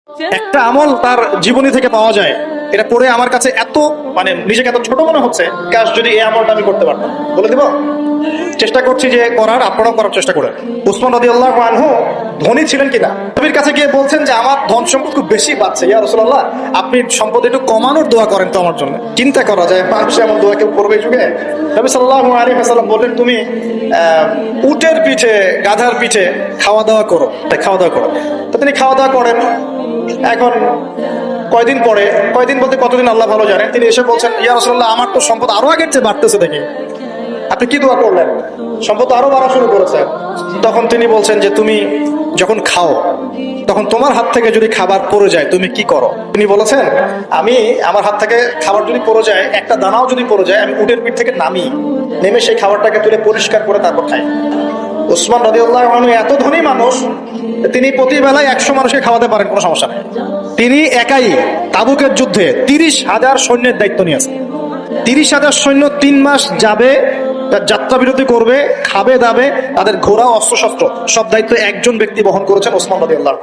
একটা আমল তার জীবনী থেকে পাওয়া যায়, এটা পড়ে আমার কাছে এত নিজেকে এত ছোট মনে হচ্ছে, কাশ যদি এই আমলটা আমি করতে পারতাম। বলে দিব, চেষ্টা করছি যে করার, আপনারাও করার চেষ্টা করেন। উসমান রাদিয়াল্লাহু আনহু ধনী ছিলেন কিনা, নবীর কাছে গিয়ে বলছেন যে আমার ধন সম্পদ খুব বেশি বাড়ছে, ইয়া রাসূলুল্লাহ আপনি সম্পদ একটু কমানোর দোয়া করেন তো আমার জন্য। চিন্তা করা যায় মানুষ এমন দোয়া কেউ করবে যুগে? নবী সাল্লাল্লাহু আলাইহি ওয়াসাল্লাম বললেন, তুমি উটের পিঠে, গাধার পিঠে খাওয়া দাওয়া করো, তো তিনি খাওয়া দাওয়া করেন। এখন কয়দিন বলতে কতদিন আল্লাহ ভালো জানেন, তিনি এসে বলছেন, ইয়া রাসূলুল্লাহ আমার তো সম্পদ আরো আগের চেয়ে বাড়তেছে, দেখি আপনি কি দোয়া করলেন, সম্পদ আরো বাড়া শুরু করেছে। তখন তিনি বলছেন যে তুমি যখন খাও তখন তোমার হাত থেকে যদি খাবার পড়ে যায় তুমি কি করো? তিনি বলেছেন, আমি আমার হাত থেকে খাবার যদি পড়ে যায়, একটা দানাও যদি পড়ে যায়, আমি উটের পিঠ থেকে নেমে সেই খাবারটাকে তুলে পরিষ্কার করে তারপর খাই। উসমান রাদিয়াল্লাহু আনহু এত ধনী মানুষ, তিনি প্রতি বেলায় 100 মানুষকে খাওয়াতে পারেন, কোনো সমস্যা নেই। তিনি একাই তাবুকের যুদ্ধে 30,000 সৈন্যের দায়িত্ব নিয়েছেন। 30,000 সৈন্য 3 মাস যাবে, যাত্রা বিরতি করবে, খাবে দাবে, তাদের ঘোড়া অস্ত্রশস্ত্র সব দায়িত্ব একজন ব্যক্তি বহন করেছেন, ওসমান রাদিয়াল্লাহু আনহু।